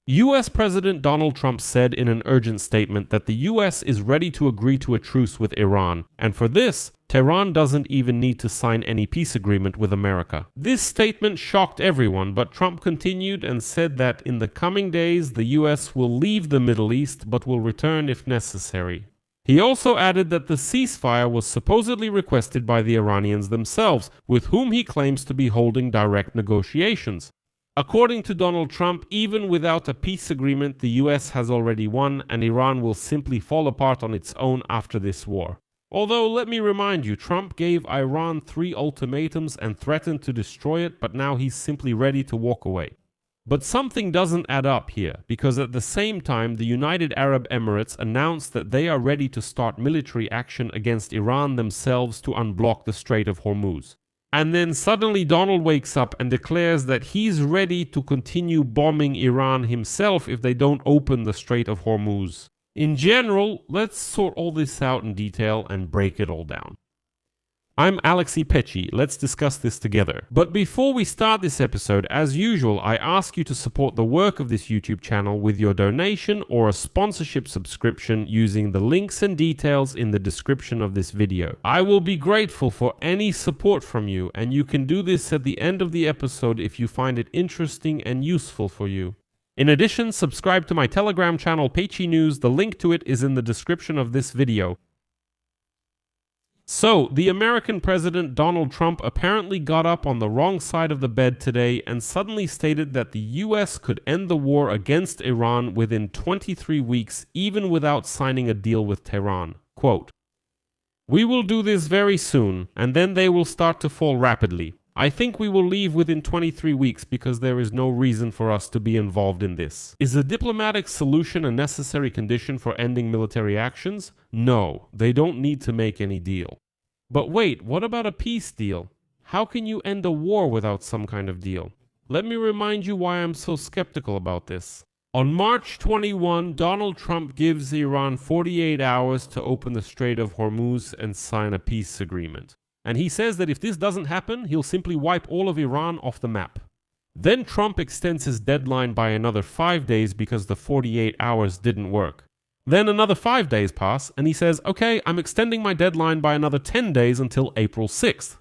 US President Donald Trump said in an urgent statement that the US is ready to agree to a truce with Iran, and for this, Tehran doesn't even need to sign any peace agreement with America. This statement shocked everyone, but Trump continued and said that in the coming days the US will leave the Middle East but will return if necessary. He also added that the ceasefire was supposedly requested by the Iranians themselves, with whom he claims to be holding direct negotiations. According to Donald Trump, even without a peace agreement, the US has already won, and Iran will simply fall apart on its own after this war. Although, let me remind you, Trump gave Iran 3 ultimatums and threatened to destroy it, but now he's simply ready to walk away. But something doesn't add up here, because at the same time, the United Arab Emirates announced that they are ready to start military action against Iran themselves to unblock the Strait of Hormuz. And then suddenly Donald wakes up and declares that he's ready to continue bombing Iran himself if they don't open the Strait of Hormuz. In general, let's sort all this out in detail and break it all down. I'm Alexei Pecci, let's discuss this together. But before we start this episode, as usual, I ask you to support the work of this YouTube channel with your donation or a sponsorship subscription using the links and details in the description of this video. I will be grateful for any support from you, and you can do this at the end of the episode if you find it interesting and useful for you. In addition, subscribe to my Telegram channel Pecci News, the link to it is in the description of this video. So, the American President Donald Trump apparently got up on the wrong side of the bed today and suddenly stated that the US could end the war against Iran within 23 weeks even without signing a deal with Tehran. Quote, "We will do this very soon, and then they will start to fall rapidly. I think we will leave within 23 weeks because there is no reason for us to be involved in this. Is a diplomatic solution a necessary condition for ending military actions? No, they don't need to make any deal. But wait, what about a peace deal? How can you end a war without some kind of deal? Let me remind you why I'm so skeptical about this. On March 21, Donald Trump gives Iran 48 hours to open the Strait of Hormuz and sign a peace agreement. And he says that if this doesn't happen, he'll simply wipe all of Iran off the map. Then Trump extends his deadline by another 5 days because the 48 hours didn't work. Then another 5 days pass, and he says, okay, I'm extending my deadline by another 10 days until April 6th.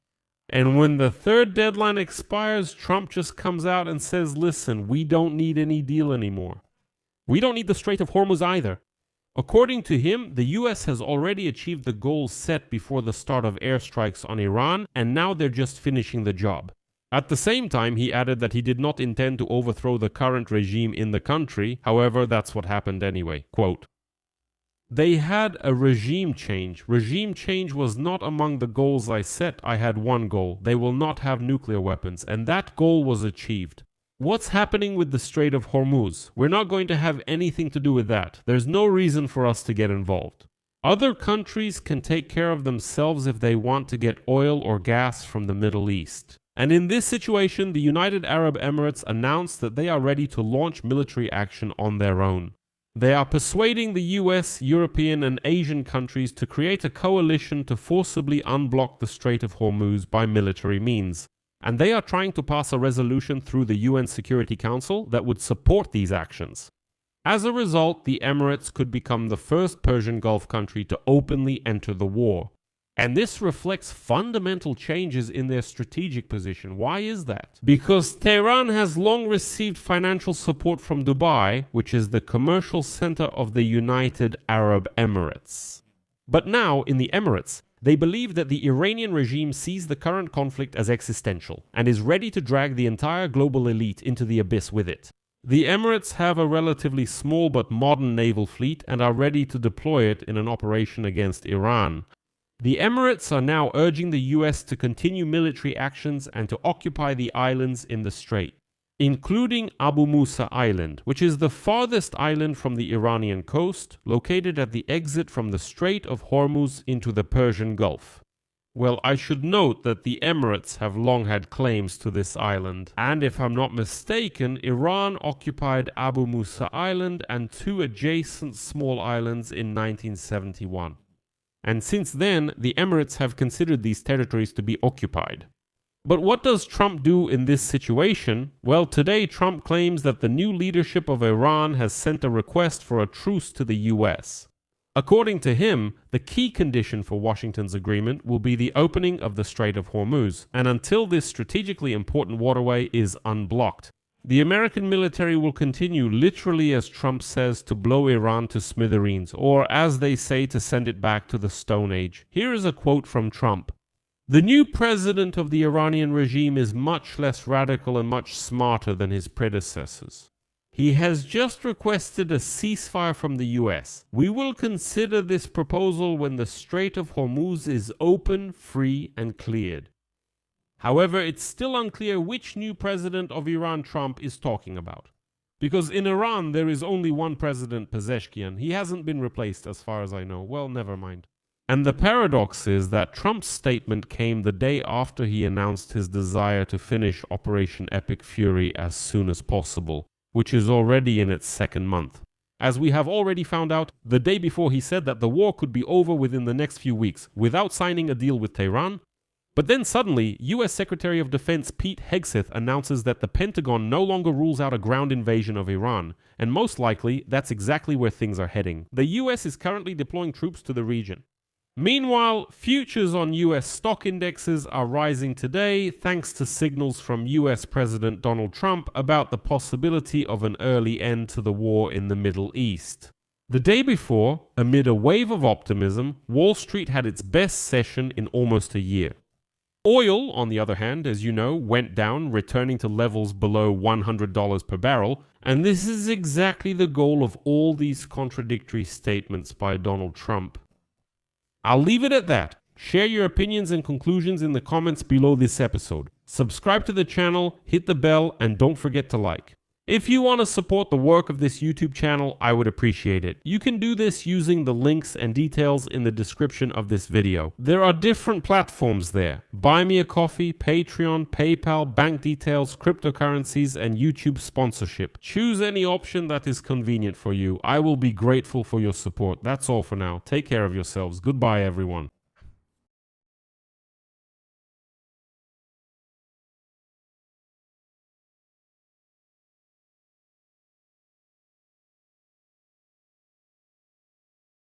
And when the third deadline expires, Trump just comes out and says, listen, we don't need any deal anymore. We don't need the Strait of Hormuz either. According to him, the US has already achieved the goals set before the start of airstrikes on Iran, and now they're just finishing the job. At the same time, he added that he did not intend to overthrow the current regime in the country, however, that's what happened anyway. Quote, "They had a regime change. Regime change was not among the goals I set. I had one goal. They will not have nuclear weapons, and that goal was achieved. What's happening with the Strait of Hormuz? We're not going to have anything to do with that. There's no reason for us to get involved. Other countries can take care of themselves if they want to get oil or gas from the Middle East." And in this situation, the United Arab Emirates announced that they are ready to launch military action on their own. They are persuading the US, European, and Asian countries to create a coalition to forcibly unblock the Strait of Hormuz by military means. And they are trying to pass a resolution through the UN Security Council that would support these actions. As a result, the Emirates could become the first Persian Gulf country to openly enter the war. And this reflects fundamental changes in their strategic position. Why is that? Because Tehran has long received financial support from Dubai, which is the commercial center of the United Arab Emirates. But now, in the Emirates, they believe that the Iranian regime sees the current conflict as existential and is ready to drag the entire global elite into the abyss with it. The Emirates have a relatively small but modern naval fleet and are ready to deploy it in an operation against Iran. The Emirates are now urging the US to continue military actions and to occupy the islands in the strait, including Abu Musa Island, which is the farthest island from the Iranian coast, located at the exit from the Strait of Hormuz into the Persian Gulf. Well, I should note that the Emirates have long had claims to this island, and if I'm not mistaken, Iran occupied Abu Musa Island and 2 adjacent small islands in 1971. And since then, the Emirates have considered these territories to be occupied. But what does Trump do in this situation? Well, today Trump claims that the new leadership of Iran has sent a request for a truce to the US. According to him, the key condition for Washington's agreement will be the opening of the Strait of Hormuz, and until this strategically important waterway is unblocked, the American military will continue, literally as Trump says, to blow Iran to smithereens, or as they say, to send it back to the Stone Age. Here is a quote from Trump. The new president of the Iranian regime is much less radical and much smarter than his predecessors. He has just requested a ceasefire from the US. We will consider this proposal when the Strait of Hormuz is open, free, and cleared. However, it's still unclear which new president of Iran Trump is talking about. Because in Iran, there is only one president, Pezeshkian. He hasn't been replaced as far as I know. Well, never mind. And the paradox is that Trump's statement came the day after he announced his desire to finish Operation Epic Fury as soon as possible, which is already in its second month. As we have already found out, the day before he said that the war could be over within the next few weeks without signing a deal with Tehran. But then suddenly, US Secretary of Defense Pete Hegseth announces that the Pentagon no longer rules out a ground invasion of Iran, and most likely that's exactly where things are heading. The US is currently deploying troops to the region. Meanwhile, futures on US stock indexes are rising today thanks to signals from US President Donald Trump about the possibility of an early end to the war in the Middle East. The day before, amid a wave of optimism, Wall Street had its best session in almost a year. Oil, on the other hand, as you know, went down, returning to levels below $100 per barrel, and this is exactly the goal of all these contradictory statements by Donald Trump. I'll leave it at that. Share your opinions and conclusions in the comments below this episode. Subscribe to the channel, hit the bell, and don't forget to like. If you want to support the work of this YouTube channel, I would appreciate it. You can do this using the links and details in the description of this video. There are different platforms there. Buy me a coffee, Patreon, PayPal, bank details, cryptocurrencies, and YouTube sponsorship. Choose any option that is convenient for you. I will be grateful for your support. That's all for now. Take care of yourselves. Goodbye, everyone.